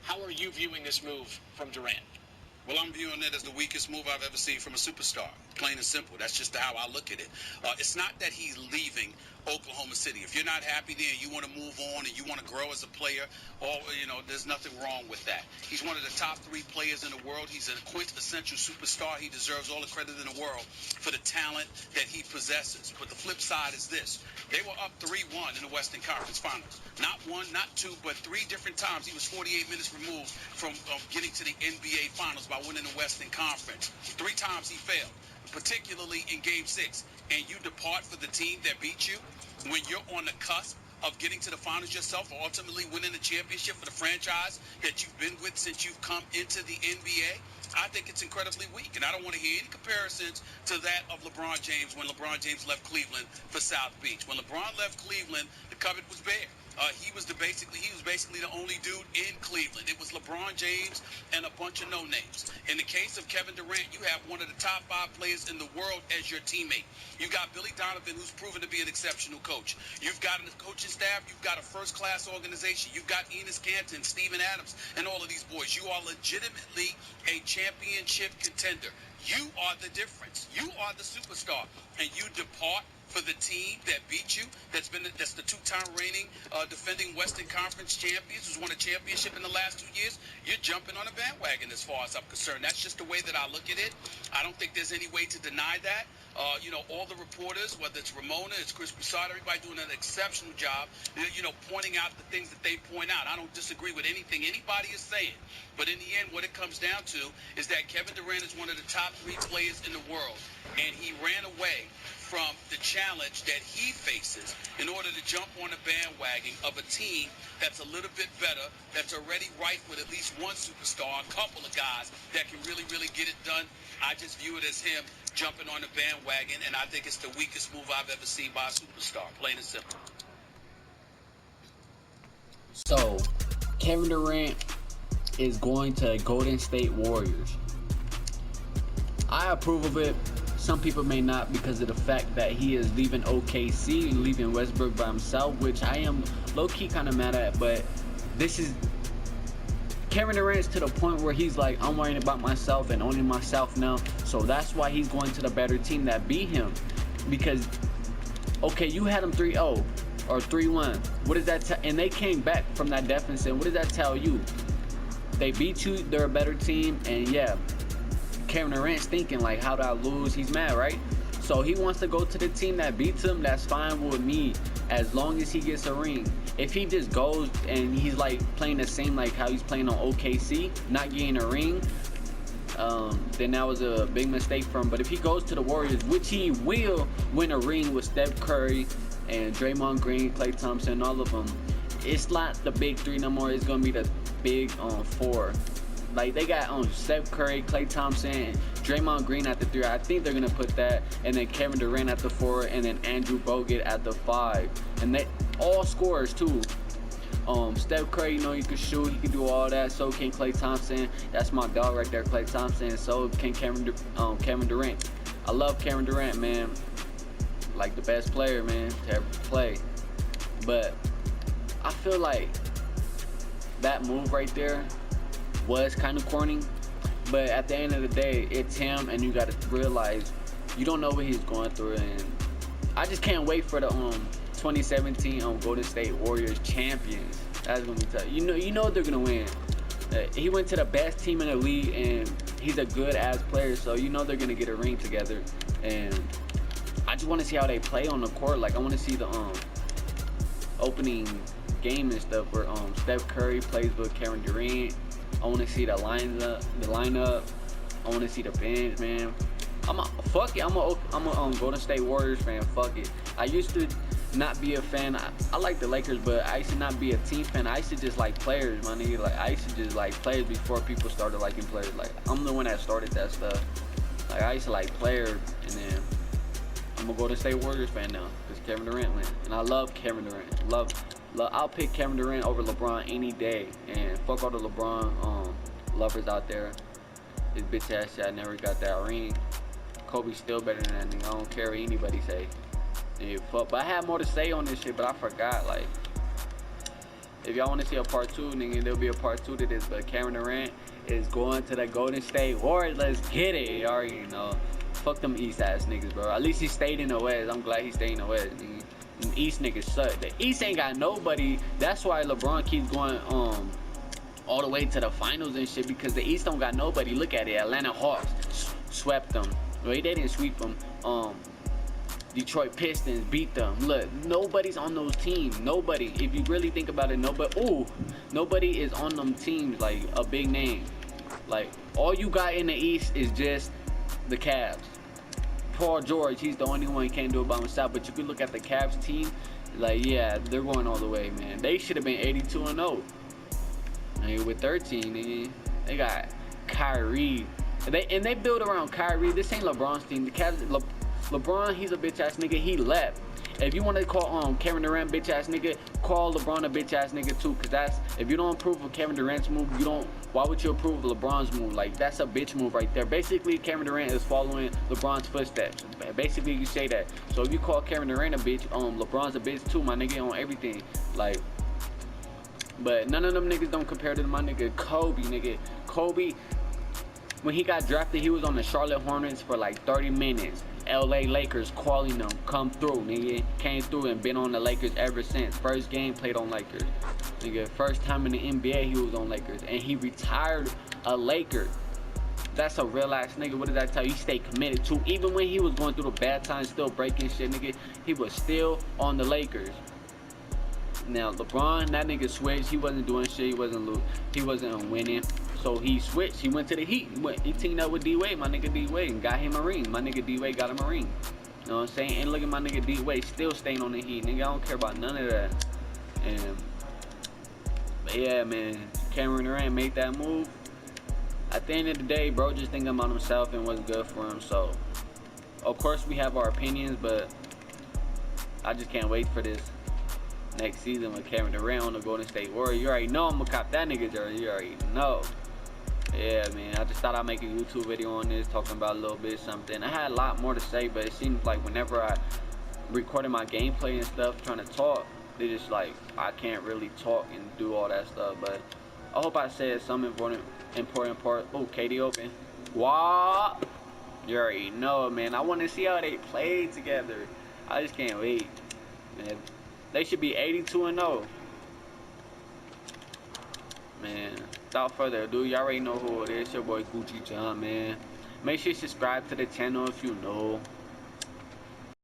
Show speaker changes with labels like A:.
A: How are you viewing this move from Durant?
B: Well, I'm viewing it as the weakest move I've ever seen from a superstar. Plain and simple. That's just how I look at it. It's not that he's leaving Oklahoma City. If you're not happy there and you want to move on and you want to grow as a player, there's nothing wrong with that. He's one of the top 3 players in the world. He's a quintessential superstar. He deserves all the credit in the world for the talent that he possesses. But the flip side is this. They were up 3-1 in the Western Conference Finals. Not one, not two, but 3 different times. He was 48 minutes removed from getting to the NBA Finals by winning the Western Conference. 3 times he failed, particularly in Game 6. And you depart for the team that beat you when you're on the cusp of getting to the finals yourself or ultimately winning the championship for the franchise that you've been with since you've come into the NBA. I think it's incredibly weak, and I don't want to hear any comparisons to that of LeBron James when LeBron James left Cleveland for South Beach. When LeBron left Cleveland, the cupboard was bare. He was basically the only dude in Cleveland. It was LeBron James and a bunch of no-names. In the case of Kevin Durant, you have one of the top 5 players in the world as your teammate. You got Billy Donovan, who's proven to be an exceptional coach. You've got a coaching staff. You've got a first-class organization. You've got Enes Canton, Steven Adams, and all of these boys. You are legitimately a championship contender. You are the difference. You are the superstar, and you depart for the team that beat you, that's the 2-time reigning defending Western Conference champions, who's won a championship in the last 2 years. You're jumping on a bandwagon as far as I'm concerned. That's just the way that I look at it. I don't think there's any way to deny that. All the reporters, whether it's Ramona, it's Chris Broussard, everybody doing an exceptional job, pointing out the things that they point out. I don't disagree with anything anybody is saying. But in the end, what it comes down to is that Kevin Durant is one of the top 3 players in the world, and he ran away from the challenge that he faces in order to jump on the bandwagon of a team that's a little bit better, that's already ripe with at least one superstar, a couple of guys that can really, really get it done. I just view it as him jumping on the bandwagon, and I think it's the weakest move I've ever seen by a superstar, plain and simple.
C: So, Kevin Durant is going to Golden State Warriors. I approve of it. Some people may not, because of the fact that he is leaving OKC and leaving Westbrook by himself, which I am low-key kind of mad at. But this is Kevin Durant's to the point where he's like, I'm worrying about myself and owning myself now. So that's why he's going to the better team that beat him. Because, okay, you had him 3-0 or 3-1. What does that tell? And they came back from that deficit. What does that tell you? They beat you, they're a better team, and yeah, Kevin Durant's thinking like, how did I lose? He's mad, right? So he wants to go to the team that beats him. That's fine with me, as long as he gets a ring. If he just goes and he's like playing the same like how he's playing on OKC, not getting a ring, then that was a big mistake for him. But if he goes to the Warriors, which he will win a ring with Steph Curry and Draymond Green, Klay Thompson, all of them, it's not the big 3 no more. It's gonna be the big 4. Like, they got Steph Curry, Klay Thompson, Draymond Green at the 3. I think they're going to put that. And then Kevin Durant at the 4. And then Andrew Bogut at the 5. And they all scorers, too. Steph Curry, he can shoot. He can do all that. So can Klay Thompson. That's my dog right there, Klay Thompson. So can Kevin Durant. I love Kevin Durant, man. Like, the best player, man, to ever play. But I feel like that move right there was kind of corny, but at the end of the day, it's him, and you got to realize you don't know what he's going through. And I just can't wait for the 2017 Golden State Warriors champions. That's gonna be tough. You know they're gonna win. He went to the best team in the league, and he's a good ass player, so they're gonna get a ring together. And I just want to see how they play on the court. Like, I want to see the opening game and stuff where Steph Curry plays with Kevin Durant. I want to see the lineup. I want to see the bench, man. I'm a Golden State Warriors fan. Fuck it. I used to not be a fan. I like the Lakers, but I used to not be a team fan. I used to just like players, my nigga. Like, I used to just like players before people started liking players. Like, I'm the one that started that stuff. Like, I used to like players, and then I'm a Golden State Warriors fan now because Kevin Durant went, and I love Kevin Durant. I'll pick Kevin Durant over LeBron any day, and fuck all the LeBron lovers out there. His bitch ass shit never got that ring. Kobe's still better than that nigga. I don't care what anybody say. Yeah, fuck. But I had more to say on this shit, but I forgot. Like, If y'all want to see a part 2, nigga, there'll be a part 2 to this. But Kevin Durant is going to the Golden State Warriors. Let's get it. You already know. Fuck them East ass niggas, bro. At least he stayed in the West. I'm glad he stayed in the West, nigga. Them East niggas suck. The East ain't got nobody. That's why LeBron keeps going all the way to the finals and shit, because the East don't got nobody. Look at it. Atlanta Hawks swept them. Well, they didn't sweep them. Detroit Pistons beat them. Look, nobody's on those teams. Nobody. If you really think about it, nobody is on them teams like a big name. Like, all you got in the East is just the Cavs. Paul George, he's the only one who can't do it by himself. But you can look at the Cavs team, like, yeah, they're going all the way, man. They should have been 82-0. With 13, nigga. They got Kyrie. They build around Kyrie. This ain't LeBron's team. The Cavs, LeBron, he's a bitch ass nigga. He left. If you want to call Kevin Durant bitch ass nigga, call LeBron a bitch ass nigga too. Cause that's, if you don't approve of Kevin Durant's move, you don't. Why would you approve of LeBron's move? Like, that's a bitch move right there. Basically, Kevin Durant is following LeBron's footsteps. Basically, you say that. So if you call Kevin Durant a bitch, LeBron's a bitch too, my nigga, on everything. Like, but none of them niggas don't compare to my nigga Kobe, nigga. Kobe, when he got drafted, he was on the Charlotte Hornets for like 30 minutes. LA Lakers calling him, come through, nigga. Came through and been on the Lakers ever since. First game played on Lakers. Nigga, first time in the NBA he was on Lakers. And he retired a Laker. That's a real ass nigga. What did I tell you? He stayed committed to. Even when he was going through the bad times, still breaking shit, nigga, he was still on the Lakers. Now LeBron, that nigga switched. He wasn't doing shit. He wasn't winning. So he switched. He went to the Heat. He teamed up with D-Wade, my nigga D-Wade, and got him a ring. My nigga D-Wade got him a ring. You know what I'm saying? And look at my nigga D-Wade still staying on the Heat. Nigga, I don't care about none of that. But yeah, man, Kevin Durant made that move. At the end of the day, bro just thinking about himself and what's good for him. So, of course, we have our opinions, but I just can't wait for this next season with Kevin Durant on the Golden State Warriors. You already know I'm gonna cop that nigga jersey. You already know. Yeah, man, I just thought I'd make a YouTube video on this, talking about a little bit something. I had a lot more to say, but it seems like whenever I recorded my gameplay and stuff, trying to talk, they just like, I can't really talk and do all that stuff. But I hope I said some important part. Oh, KD open. What? You already know, man. I want to see how they play together. I just can't wait, man. They should be 82-0. Man, without further ado, y'all already know who it is. Your boy Gucci John, man. Make sure you subscribe to the channel if you know.